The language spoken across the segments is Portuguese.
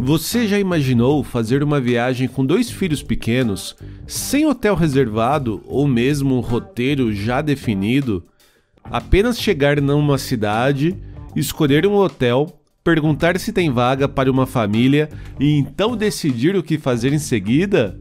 Você já imaginou fazer uma viagem com 2 filhos pequenos, sem hotel reservado ou mesmo um roteiro já definido? Apenas chegar numa cidade, escolher um hotel, perguntar se tem vaga para uma família e então decidir o que fazer em seguida?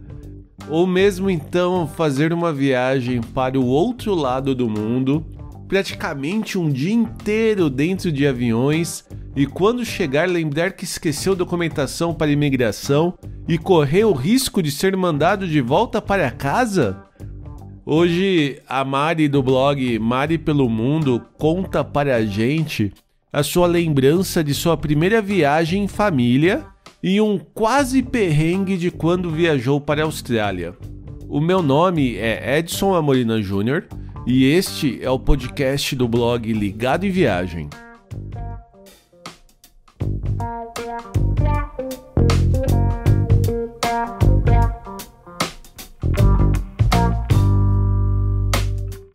Ou mesmo então fazer uma viagem para o outro lado do mundo, praticamente um dia inteiro dentro de aviões e quando chegar lembrar que esqueceu documentação para imigração e correr o risco de ser mandado de volta para casa? Hoje a Mari do blog Mari pelo Mundo conta para a gente a sua lembrança de sua primeira viagem em família e um quase perrengue de quando viajou para a Austrália. O meu nome é Edson Amorina Júnior e este é o podcast do blog Ligado em Viagem.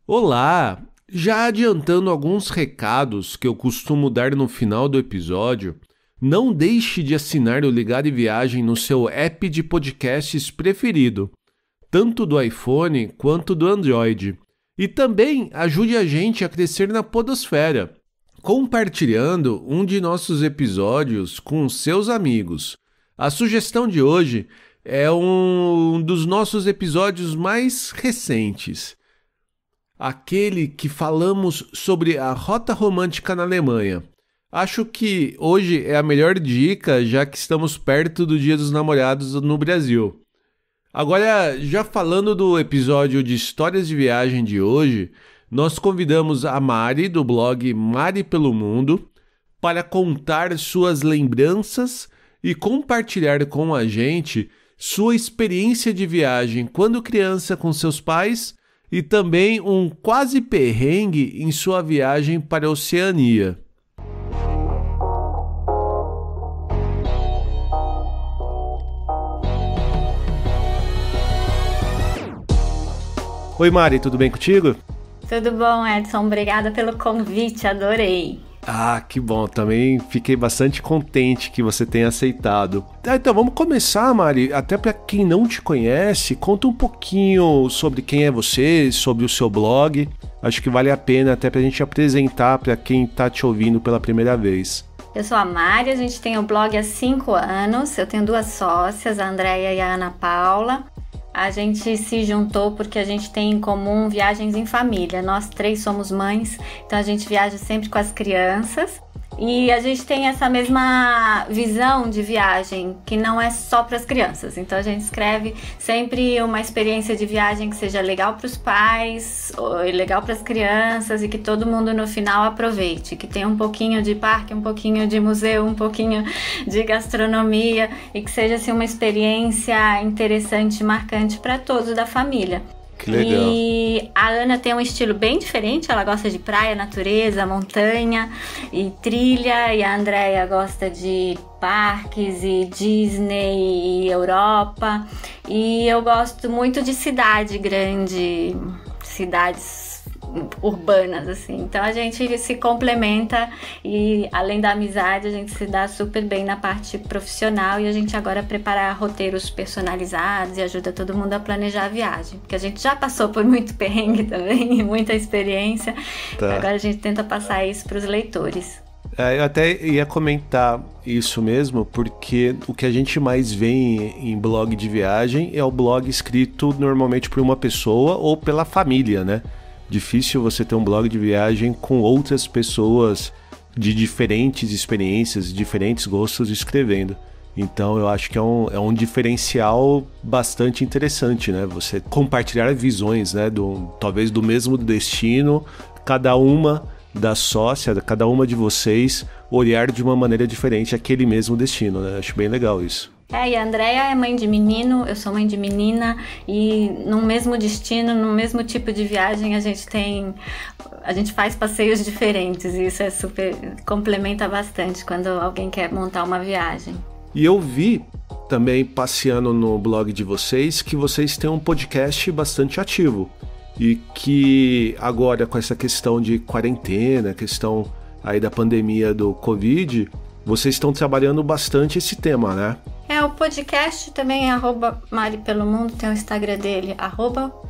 Olá! Já adiantando alguns recados que eu costumo dar no final do episódio, não deixe de assinar o Ligado em Viagem no seu app de podcasts preferido, tanto do iPhone quanto do Android. E também ajude a gente a crescer na podosfera, compartilhando um de nossos episódios com seus amigos. A sugestão de hoje é um dos nossos episódios mais recentes. Aquele que falamos sobre a rota romântica na Alemanha. Acho que hoje é a melhor dica, já que estamos perto do Dia dos Namorados no Brasil. Agora, já falando do episódio de histórias de viagem de hoje, nós convidamos a Mari, do blog Mari pelo Mundo, para contar suas lembranças e compartilhar com a gente sua experiência de viagem quando criança com seus pais e também um quase perrengue em sua viagem para a Oceania. Oi Mari, tudo bem contigo? Tudo bom, Edson. Obrigada pelo convite, adorei. Ah, que bom. Também fiquei bastante contente que você tenha aceitado. Então, vamos começar, Mari. Até para quem não te conhece, conta um pouquinho sobre quem é você, sobre o seu blog. Acho que vale a pena até para a gente apresentar para quem está te ouvindo pela primeira vez. Eu sou a Mari, a gente tem o blog há 5 anos. Eu tenho 2 sócias, a Andréia e a Ana Paula. A gente se juntou porque a gente tem em comum viagens em família. Nós 3 somos mães, então a gente viaja sempre com as crianças. E a gente tem essa mesma visão de viagem, que não é só para as crianças. Então a gente escreve sempre uma experiência de viagem que seja legal para os pais, legal para as crianças e que todo mundo no final aproveite. Que tenha um pouquinho de parque, um pouquinho de museu, um pouquinho de gastronomia e que seja assim, uma experiência interessante e marcante para todos da família. Que legal. E a Ana tem um estilo bem diferente, ela gosta de praia, natureza, montanha e trilha, e a Andréia gosta de parques e Disney e Europa, e eu gosto muito de cidade grande, cidades urbanas, assim. Então a gente se complementa e além da amizade a gente se dá super bem na parte profissional e a gente agora prepara roteiros personalizados e ajuda todo mundo a planejar a viagem, porque a gente já passou por muito perrengue também, muita experiência. Tá. Agora a gente tenta passar isso para os leitores. Eu até ia comentar isso mesmo, porque o que a gente mais vê em blog de viagem é o blog escrito normalmente por uma pessoa ou pela família, né? Difícil você ter um blog de viagem com outras pessoas de diferentes experiências, diferentes gostos escrevendo. Então eu acho que é um diferencial bastante interessante, né? Você compartilhar visões, né? Talvez do mesmo destino, cada uma da sócia, cada uma de vocês olhar de uma maneira diferente aquele mesmo destino, né? Acho bem legal isso. E a Andréia é mãe de menino, eu sou mãe de menina, e no mesmo destino, no mesmo tipo de viagem, a gente faz passeios diferentes, e isso é super, complementa bastante quando alguém quer montar uma viagem. E eu vi também, passeando no blog de vocês, que vocês têm um podcast bastante ativo, e que agora com essa questão de quarentena, questão aí da pandemia do Covid, vocês estão trabalhando bastante esse tema, né? O podcast também é @maripelomundo, tem o Instagram dele,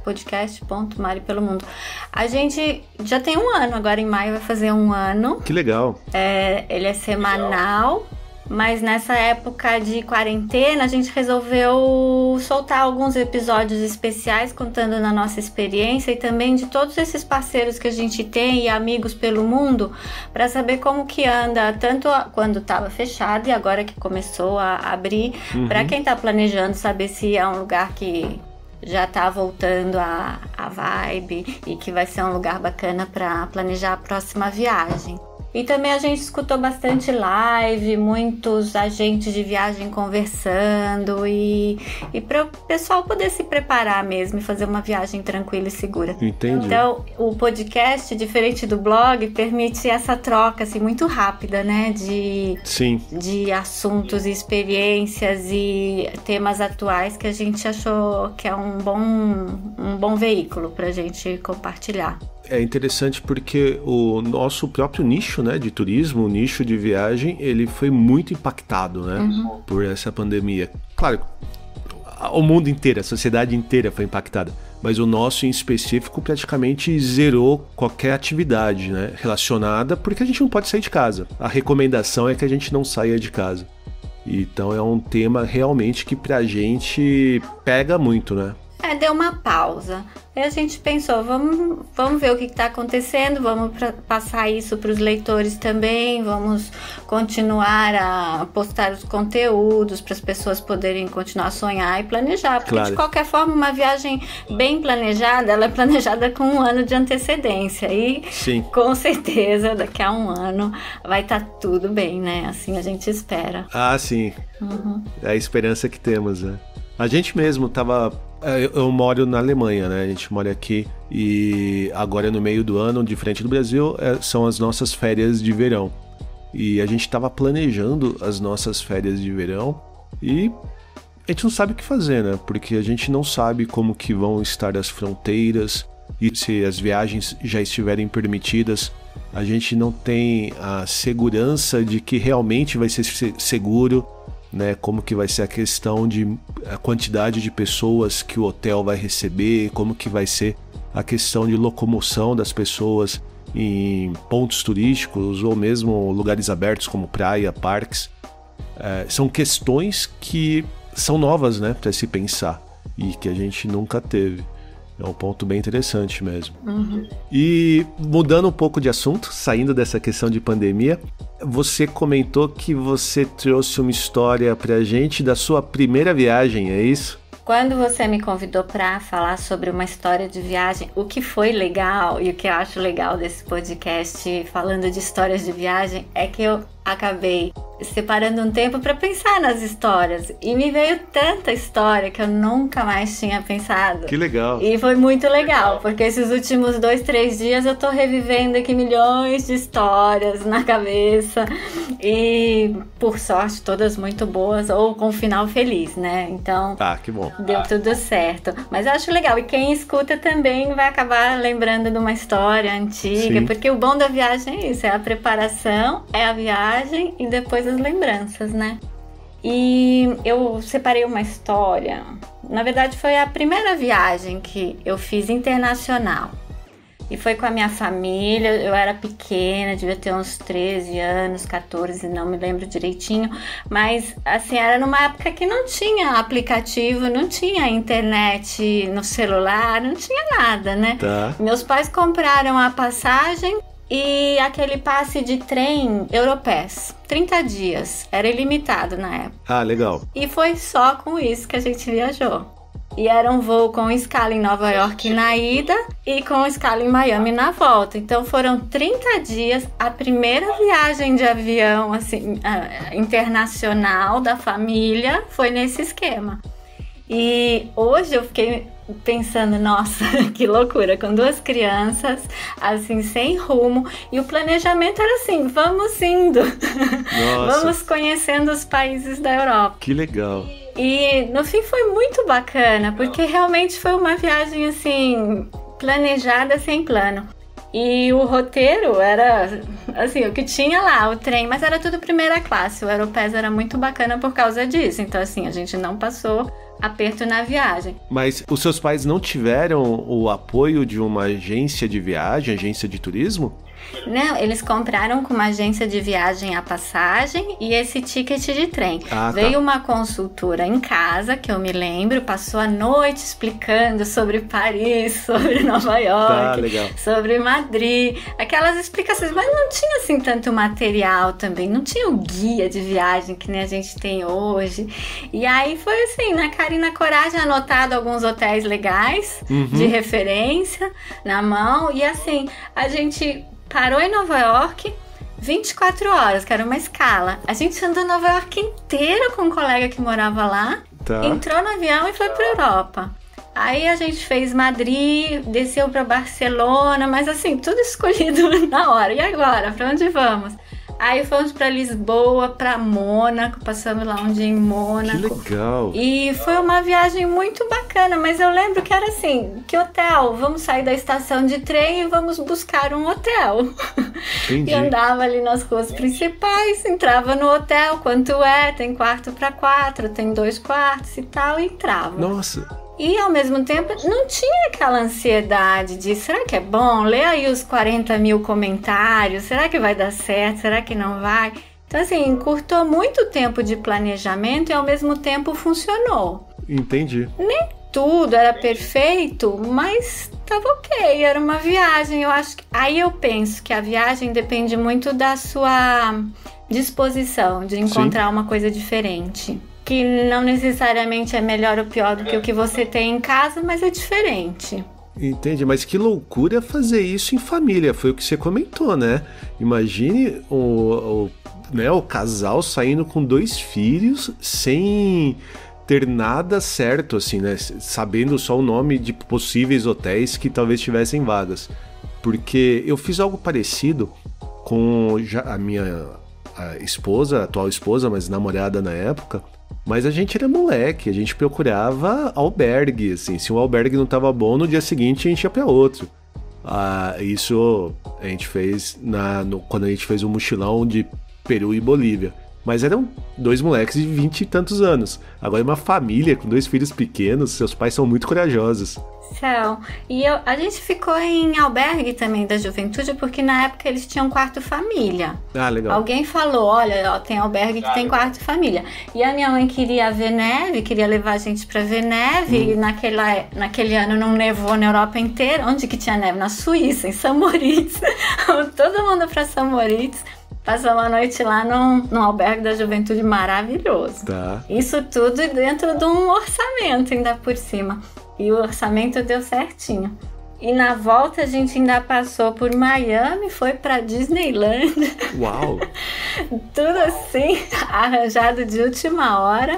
@podcast.maripelomundo. A gente já tem 1 ano, agora em maio vai fazer 1 ano. Que legal. Ele é semanal, mas nessa época de quarentena a gente resolveu soltar alguns episódios especiais contando da nossa experiência e também de todos esses parceiros que a gente tem e amigos pelo mundo, para saber como que anda, tanto quando estava fechado e agora que começou a abrir, para quem está planejando saber se é um lugar que já tá voltando a vibe e que vai ser um lugar bacana para planejar a próxima viagem. E também a gente escutou bastante live, muitos agentes de viagem conversando e para o pessoal poder se preparar mesmo e fazer uma viagem tranquila e segura. Entendi. Então, o podcast, diferente do blog, permite essa troca assim, muito rápida, né? Sim. De assuntos, experiências e temas atuais que a gente achou que é um bom veículo para a gente compartilhar. É interessante porque o nosso próprio nicho, né, de turismo, o nicho de viagem, ele foi muito impactado, né, por essa pandemia. Claro, o mundo inteiro, a sociedade inteira foi impactada, mas o nosso em específico praticamente zerou qualquer atividade, né, relacionada, porque a gente não pode sair de casa. A recomendação é que a gente não saia de casa. Então é um tema realmente que pra gente pega muito, né? Deu uma pausa. Aí a gente pensou, vamos ver o que está acontecendo, vamos passar isso para os leitores também, vamos continuar a postar os conteúdos para as pessoas poderem continuar a sonhar e planejar. Porque, de qualquer forma, uma viagem bem planejada, ela é planejada com 1 ano de antecedência. E, sim, com certeza, daqui a 1 ano vai estar tudo bem, né? Assim a gente espera. Ah, sim. É a esperança que temos, né? A gente mesmo tava... Eu moro na Alemanha, né? A gente mora aqui e agora no meio do ano, diferente do Brasil, são as nossas férias de verão. E a gente estava planejando as nossas férias de verão e a gente não sabe o que fazer, né? Porque a gente não sabe como que vão estar as fronteiras e se as viagens já estiverem permitidas. A gente não tem a segurança de que realmente vai ser seguro, né, como que vai ser a questão de a quantidade de pessoas que o hotel vai receber, como que vai ser a questão de locomoção das pessoas em pontos turísticos ou mesmo lugares abertos como praia, parques. São questões que são novas, né, para se pensar e que a gente nunca teve. É um ponto bem interessante mesmo. E mudando um pouco de assunto, saindo dessa questão de pandemia, você comentou que você trouxe uma história pra gente da sua primeira viagem, é isso? Quando você me convidou para falar sobre uma história de viagem, o que foi legal e o que eu acho legal desse podcast falando de histórias de viagem é que eu acabei separando um tempo para pensar nas histórias e me veio tanta história que eu nunca mais tinha pensado. Que legal! E foi muito legal, porque esses últimos 2-3 dias eu tô revivendo aqui milhões de histórias na cabeça e, por sorte, todas muito boas ou com um final feliz, né? Então, que bom. Deu tudo certo. Mas eu acho legal, e quem escuta também vai acabar lembrando de uma história antiga. Sim. Porque o bom da viagem é isso, é a preparação, é a viagem e depois as lembranças, né? E eu separei uma história, na verdade foi a primeira viagem que eu fiz internacional. E foi com a minha família, eu era pequena, devia ter uns 13 anos, 14, não me lembro direitinho. Mas, assim, era numa época que não tinha aplicativo, não tinha internet no celular, não tinha nada, né? Tá. Meus pais compraram a passagem e aquele passe de trem Europass, 30 dias, era ilimitado na época. Ah, legal. E foi só com isso que a gente viajou. E era um voo com escala em Nova York na ida e com escala em Miami na volta. Então foram 30 dias, a primeira viagem de avião assim, internacional da família foi nesse esquema. E hoje eu fiquei pensando, nossa, que loucura, com 2 crianças, assim, sem rumo. E o planejamento era assim, vamos indo, vamos conhecendo os países da Europa. Que legal. E no fim foi muito bacana, porque realmente foi uma viagem assim, planejada sem plano. E o roteiro era, assim, o que tinha lá, o trem, mas era tudo primeira classe. O Aeropass era muito bacana por causa disso. Então, assim, a gente não passou aperto na viagem. Mas os seus pais não tiveram o apoio de uma agência de viagem, agência de turismo? Não, eles compraram com uma agência de viagem a passagem e esse ticket de trem. Veio uma consultora em casa, que eu me lembro, passou a noite explicando sobre Paris, sobre Nova York, sobre Madrid, aquelas explicações, mas não tinha assim tanto material também, não tinha o guia de viagem que nem a gente tem hoje. E aí foi assim, na cara e na coragem, anotado alguns hotéis legais, de referência, na mão, e assim, a gente parou em Nova York 24 horas, que era uma escala. A gente andou Nova York inteira com um colega que morava lá, entrou no avião e foi pra Europa. Aí a gente fez Madrid, desceu pra Barcelona, mas assim, tudo escolhido na hora. E agora, pra onde vamos? Aí fomos pra Lisboa, pra Mônaco, passamos lá um dia em Mônaco. Que legal! E foi uma viagem muito bacana, mas eu lembro que era assim, que hotel? Vamos sair da estação de trem e vamos buscar um hotel. Entendi. E andava ali nas ruas principais, entrava no hotel, quanto tem quarto pra 4, tem 2 quartos e tal, e entrava. Nossa! E ao mesmo tempo não tinha aquela ansiedade de será que é bom? Lê aí os 40 mil comentários, será que vai dar certo? Será que não vai? Então assim, encurtou muito tempo de planejamento e ao mesmo tempo funcionou. Entendi. Nem tudo era perfeito, mas tava ok, era uma viagem. Eu acho que aí eu penso que a viagem depende muito da sua disposição de encontrar uma coisa diferente. Que não necessariamente é melhor ou pior do que o que você tem em casa, mas é diferente. Entendi, mas que loucura fazer isso em família, foi o que você comentou, né? Imagine o casal saindo com 2 filhos sem ter nada certo, assim, né? Sabendo só o nome de possíveis hotéis que talvez tivessem vagas. Porque eu fiz algo parecido com a minha esposa, atual esposa, mas namorada na época. Mas a gente era moleque, a gente procurava albergue, assim, se um albergue não tava bom, no dia seguinte a gente ia pra outro. Isso a gente fez quando a gente fez um mochilão de Peru e Bolívia. Mas eram 2 moleques de 20 e tantos anos. Agora uma família com 2 filhos pequenos, seus pais são muito corajosos. São. E a gente ficou em albergue também da juventude, porque na época eles tinham quarto família. Ah, legal. Alguém falou, olha, tem albergue que tem quarto família. E a minha mãe queria ver neve, queria levar a gente pra ver neve. E naquele ano não nevou na Europa inteira. Onde que tinha neve? Na Suíça, em São Moritz. Todo mundo pra São Moritz. Passamos a noite lá num albergue da juventude maravilhoso. Tá. Isso tudo dentro de um orçamento ainda por cima. E o orçamento deu certinho. E na volta a gente ainda passou por Miami, foi pra Disneyland. Uau! Tudo assim, arranjado de última hora.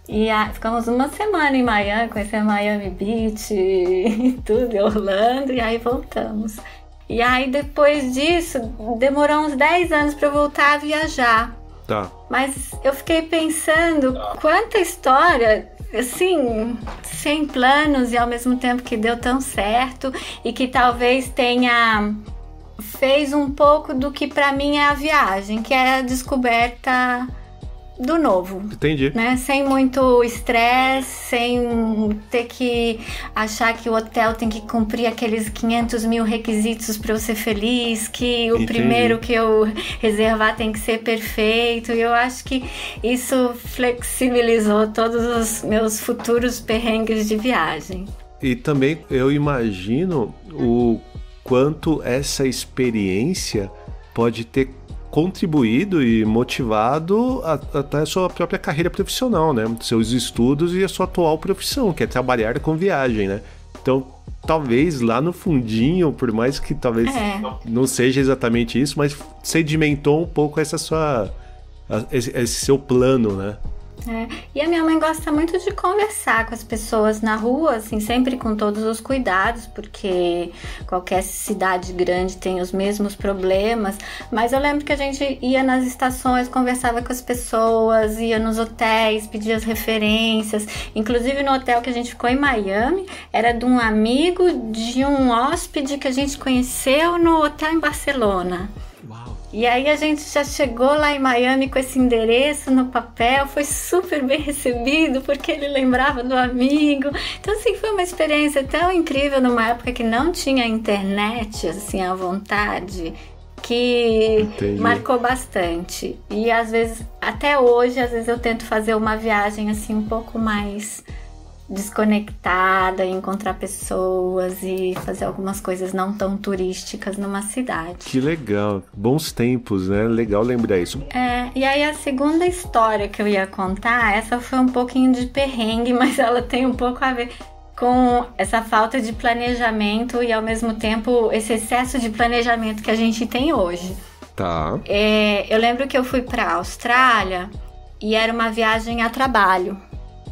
E ficamos uma semana em Miami, conhecemos Miami Beach e tudo, Orlando, e aí voltamos. E aí depois disso, demorou uns 10 anos pra eu voltar a viajar. Tá. Mas eu fiquei pensando quanta história, assim, sem planos e ao mesmo tempo que deu tão certo e que talvez fez um pouco do que pra mim é a viagem, que é a descoberta do novo. Entendi. Né? Sem muito estresse, sem ter que achar que o hotel tem que cumprir aqueles 500 mil requisitos para eu ser feliz, que o primeiro que eu reservar tem que ser perfeito. E eu acho que isso flexibilizou todos os meus futuros perrengues de viagem. E também eu imagino o quanto essa experiência pode ter contribuído e motivado até a sua própria carreira profissional, né? Seus estudos e a sua atual profissão, que é trabalhar com viagem, né? Então, talvez lá no fundinho, por mais que talvez não seja exatamente isso, mas sedimentou um pouco esse seu plano, né? E a minha mãe gosta muito de conversar com as pessoas na rua, assim, sempre com todos os cuidados, porque qualquer cidade grande tem os mesmos problemas. Mas eu lembro que a gente ia nas estações, conversava com as pessoas, ia nos hotéis, pedia as referências. Inclusive no hotel que a gente ficou em Miami, era de um amigo de um hóspede que a gente conheceu no hotel em Barcelona. E aí a gente já chegou lá em Miami com esse endereço no papel, foi super bem recebido, porque ele lembrava do amigo. Então, assim, foi uma experiência tão incrível numa época que não tinha internet, assim, à vontade, que marcou bastante. E às vezes, até hoje, às vezes eu tento fazer uma viagem, assim, um pouco mais desconectada, encontrar pessoas e fazer algumas coisas não tão turísticas numa cidade. Que legal, bons tempos, né? Legal lembrar isso. E aí a segunda história que eu ia contar, essa foi um pouquinho de perrengue, mas ela tem um pouco a ver com essa falta de planejamento e ao mesmo tempo esse excesso de planejamento que a gente tem hoje. Tá. Eu lembro que eu fui para a Austrália e era uma viagem a trabalho.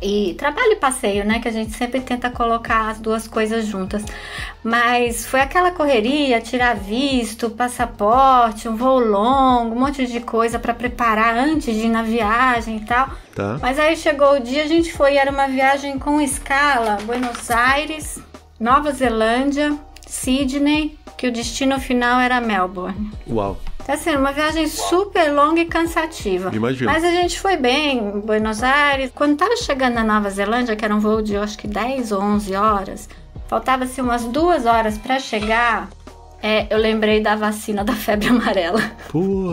E trabalho e passeio, né? Que a gente sempre tenta colocar as duas coisas juntas. Mas foi aquela correria, tirar visto, passaporte, um voo longo, um monte de coisa para preparar antes de ir na viagem e tal. Tá. Mas aí chegou o dia, a gente foi, era uma viagem com escala, Buenos Aires, Nova Zelândia, Sydney, que o destino final era Melbourne. Uau. Tá sendo uma viagem super longa e cansativa. Imagino. Mas a gente foi bem em Buenos Aires. Quando tava chegando na Nova Zelândia, que era um voo de acho que 10 ou 11 horas, faltava assim umas 2 horas para chegar, eu lembrei da vacina da febre amarela. Pô!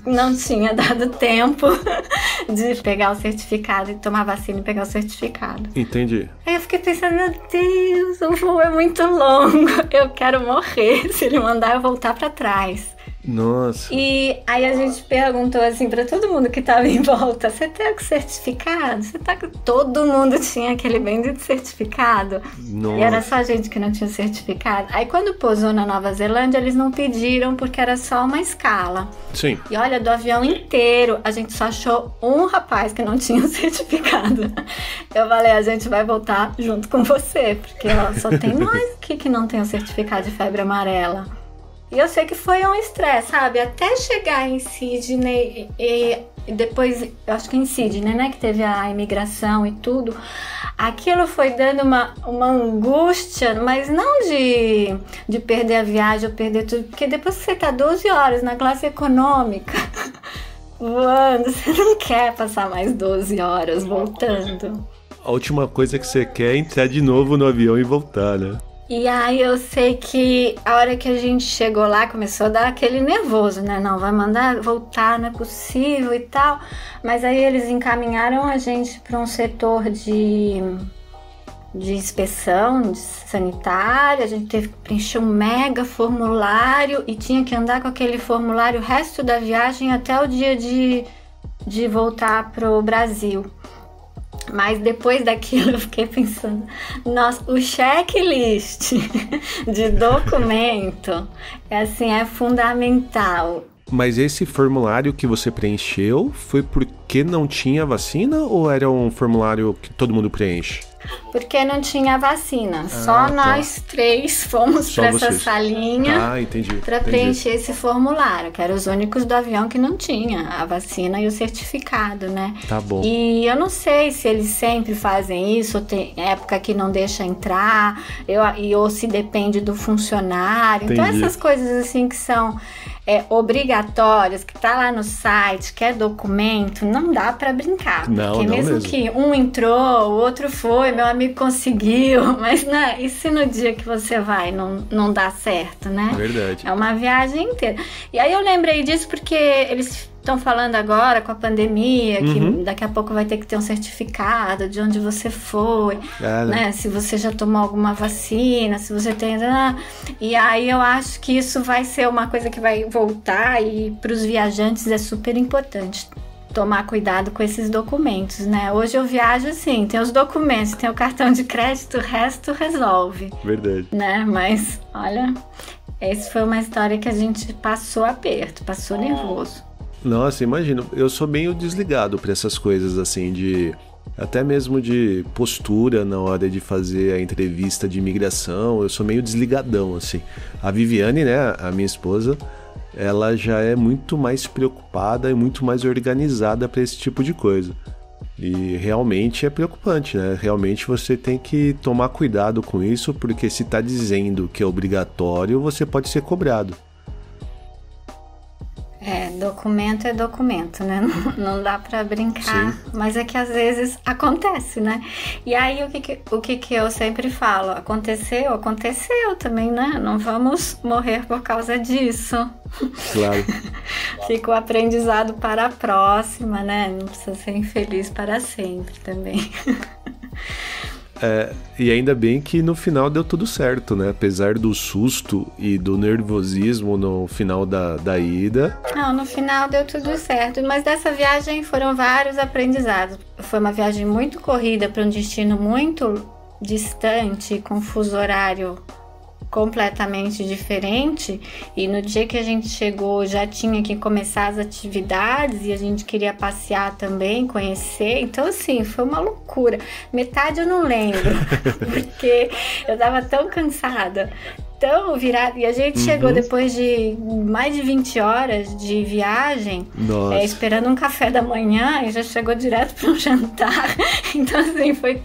Não tinha dado tempo de pegar o certificado e tomar vacina e pegar o certificado. Entendi. Aí eu fiquei pensando, meu Deus, o voo é muito longo, eu quero morrer se ele mandar eu voltar para trás. Nossa. E aí a gente perguntou assim pra todo mundo que tava em volta: você tem o certificado? Todo mundo tinha aquele bendito certificado. Nossa. E era só a gente que não tinha certificado. Aí quando pousou na Nova Zelândia, eles não pediram porque era só uma escala. Sim. E olha, do avião inteiro, a gente só achou um rapaz que não tinha o certificado. Eu falei, a gente vai voltar junto com você, porque só tem nós aqui que não tem o certificado de febre amarela. E eu sei que foi um estresse, sabe? Até chegar em Sydney e depois, eu acho que em Sydney, né? Que teve a imigração e tudo. Aquilo foi dando uma angústia, mas não de perder a viagem ou perder tudo. Porque depois que você tá 12 horas na classe econômica, voando, você não quer passar mais 12 horas voltando. A última coisa que você quer é entrar de novo no avião e voltar, né? E aí eu sei que a hora que a gente chegou lá começou a dar aquele nervoso, né? Não, vai mandar voltar, não é possível e tal. Mas aí eles encaminharam a gente para um setor de inspeção sanitária. A gente teve que preencher um mega formulário e tinha que andar com aquele formulário o resto da viagem até o dia de voltar pro Brasil. Mas depois daquilo eu fiquei pensando, nossa, o checklist de documento é fundamental. Mas esse formulário que você preencheu foi porque não tinha vacina ou era um formulário que todo mundo preenche? Porque não tinha vacina. Só nós três fomos para essa salinha para preencher esse formulário, que eram os únicos do avião que não tinha a vacina e o certificado, né? Tá bom. E eu não sei se eles sempre fazem isso, ou tem época que não deixa entrar, ou se depende do funcionário. Entendi. Então essas coisas assim que são obrigatórias, que tá lá no site, que é documento, não dá pra brincar. Porque mesmo que um entrou, o outro foi, meu amigo conseguiu, mas né, e se no dia que você vai não dá certo, né? Verdade. É uma viagem inteira. E aí eu lembrei disso porque eles estão falando agora com a pandemia, que daqui a pouco vai ter que ter um certificado de onde você foi, né? Se você já tomou alguma vacina, se você tem... E aí eu acho que isso vai ser uma coisa que vai voltar e para os viajantes é super importante tomar cuidado com esses documentos, né? Hoje eu viajo assim, tem os documentos, tem o cartão de crédito, o resto resolve. Verdade. Né? Mas, olha, essa foi uma história que a gente passou aperto, passou nervoso. Nossa, imagino. Eu sou meio desligado para essas coisas assim até mesmo de postura na hora de fazer a entrevista de imigração. Eu sou meio desligadão assim. A Viviane, né, a minha esposa, ela já é muito mais preocupada e muito mais organizada para esse tipo de coisa. E realmente é preocupante, né? Realmente você tem que tomar cuidado com isso, porque se está dizendo que é obrigatório, você pode ser cobrado. Documento é documento, né? Não dá pra brincar. Sim. Mas é que às vezes acontece, né? E aí o que eu sempre falo? Aconteceu também, né? Não vamos morrer por causa disso. Claro. Fica o aprendizado para a próxima, né? Não precisa ser infeliz para sempre também. E ainda bem que no final deu tudo certo, né? Apesar do susto e do nervosismo no final da ida. Não, no final deu tudo certo. Mas dessa viagem foram vários aprendizados. Foi uma viagem muito corrida para um destino muito distante, com fuso horário completamente diferente, e no dia que a gente chegou já tinha que começar as atividades e a gente queria passear também, conhecer, então assim, foi uma loucura. Metade eu não lembro, porque eu tava tão cansada, tão virada, e a gente chegou depois de mais de 20 horas de viagem, esperando um café da manhã, e já chegou direto para um jantar, então assim, foi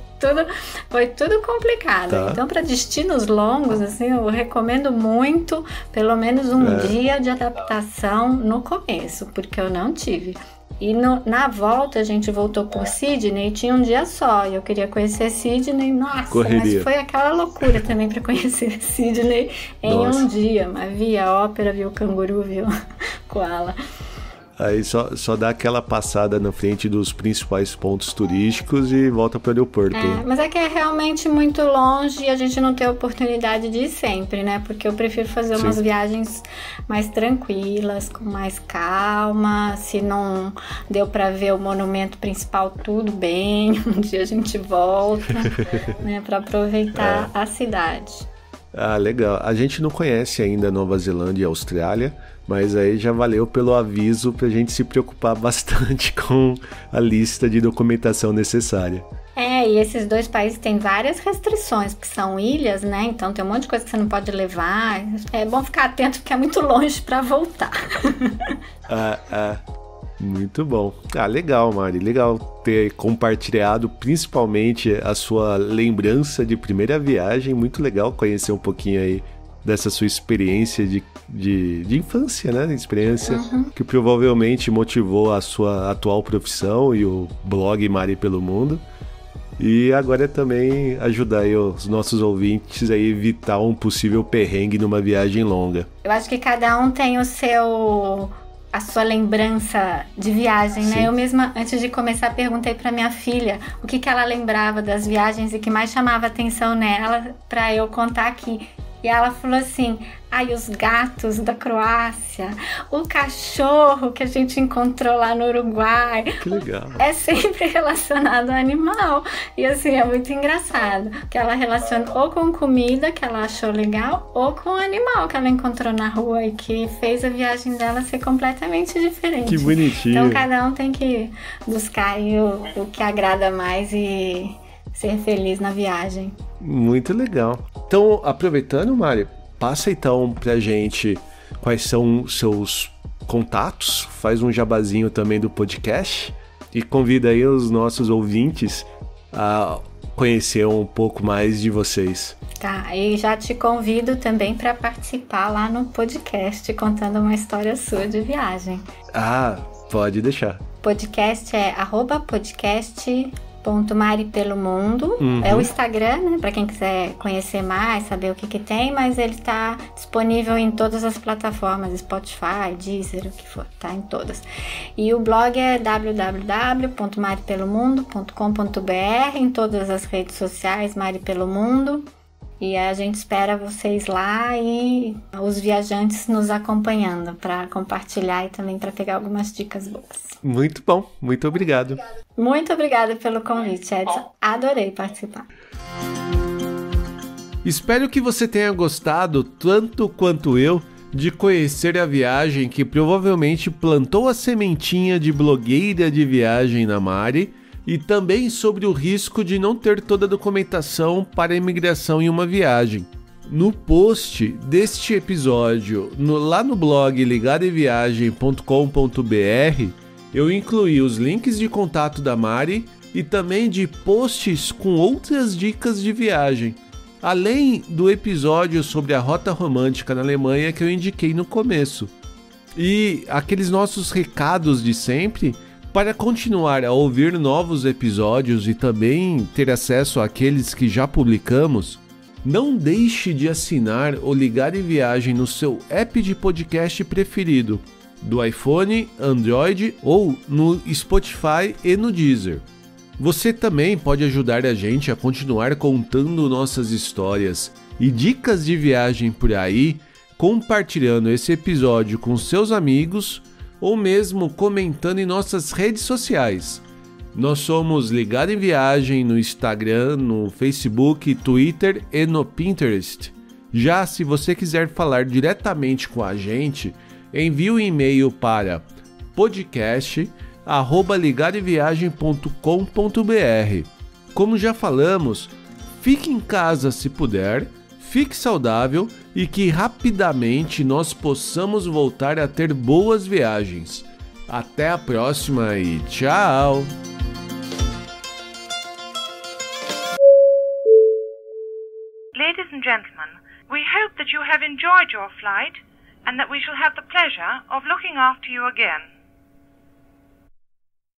tudo complicado. Tá. Então, para destinos longos, assim, eu recomendo muito, pelo menos um dia de adaptação no começo, porque eu não tive. E na volta, a gente voltou por Sydney e tinha um dia só. E eu queria conhecer Sydney. Nossa, mas foi aquela loucura também para conhecer Sydney em um dia. Mas vi a ópera, vi o canguru, vi o koala. Aí só dá aquela passada na frente dos principais pontos turísticos e volta para o aeroporto. Mas é que é realmente muito longe e a gente não tem a oportunidade de ir sempre, né? Porque eu prefiro fazer umas viagens mais tranquilas, com mais calma. Se não deu para ver o monumento principal, tudo bem. Um dia a gente volta, né? Para aproveitar a cidade. Ah, legal. A gente não conhece ainda Nova Zelândia e Austrália, mas aí já valeu pelo aviso pra gente se preocupar bastante com a lista de documentação necessária. E esses dois países têm várias restrições, porque são ilhas, né? Então tem um monte de coisa que você não pode levar. É bom ficar atento porque é muito longe pra voltar. Muito bom. Legal, Mari. Legal ter compartilhado principalmente a sua lembrança de primeira viagem. Muito legal conhecer um pouquinho aí dessa sua experiência de infância, né? Experiência que provavelmente motivou a sua atual profissão e o blog Mari pelo Mundo. E agora também ajudar aí os nossos ouvintes a evitar um possível perrengue numa viagem longa. Eu acho que cada um tem a sua lembrança de viagem, né? Eu mesma, antes de começar, perguntei para minha filha o que ela lembrava das viagens e que mais chamava atenção nela para eu contar aqui. E ela falou assim: os gatos da Croácia, o cachorro que a gente encontrou lá no Uruguai. Que legal. É sempre relacionado ao animal. E assim, é muito engraçado. Que ela relaciona ou com comida que ela achou legal, ou com o animal que ela encontrou na rua e que fez a viagem dela ser completamente diferente. Que bonitinho. Então cada um tem que buscar aí o que agrada mais e ser feliz na viagem. Muito legal. Então, aproveitando, Mari, passa então pra gente quais são os seus contatos, faz um jabazinho também do podcast e convida aí os nossos ouvintes a conhecer um pouco mais de vocês. Tá, e já te convido também para participar lá no podcast contando uma história sua de viagem. Pode deixar. Podcast é @podcast.Mari pelo Mundo. É o Instagram, né? Para quem quiser conhecer mais, saber o que tem, mas ele tá disponível em todas as plataformas, Spotify, Deezer, o que for, tá em todas. E o blog é www.maripelomundo.com.br, em todas as redes sociais, Mari pelo Mundo. E a gente espera vocês lá e os viajantes nos acompanhando para compartilhar e também para pegar algumas dicas boas. Muito bom, muito obrigado. Muito obrigada pelo convite, Edson. Adorei participar. Espero que você tenha gostado tanto quanto eu de conhecer a viagem que provavelmente plantou a sementinha de blogueira de viagem na Mari e também sobre o risco de não ter toda a documentação para a imigração em uma viagem. No post deste episódio, lá no blog ligadoemviagem.com.br, eu incluí os links de contato da Mari e também de posts com outras dicas de viagem, além do episódio sobre a rota romântica na Alemanha que eu indiquei no começo. E aqueles nossos recados de sempre para continuar a ouvir novos episódios e também ter acesso àqueles que já publicamos. Não deixe de assinar o Ligado em Viagem no seu app de podcast preferido, do iPhone, Android ou no Spotify e no Deezer. Você também pode ajudar a gente a continuar contando nossas histórias e dicas de viagem por aí, compartilhando esse episódio com seus amigos ou mesmo comentando em nossas redes sociais. Nós somos Ligado em Viagem no Instagram, no Facebook, Twitter e no Pinterest. Já se você quiser falar diretamente com a gente, envie um e-mail para podcast@ligadoemviagem.com.br. Como já falamos, fique em casa se puder, fique saudável e que rapidamente nós possamos voltar a ter boas viagens. Até a próxima e tchau! Ladies and gentlemen, we hope that you have enjoyed your flight and that we shall have the pleasure of looking after you again.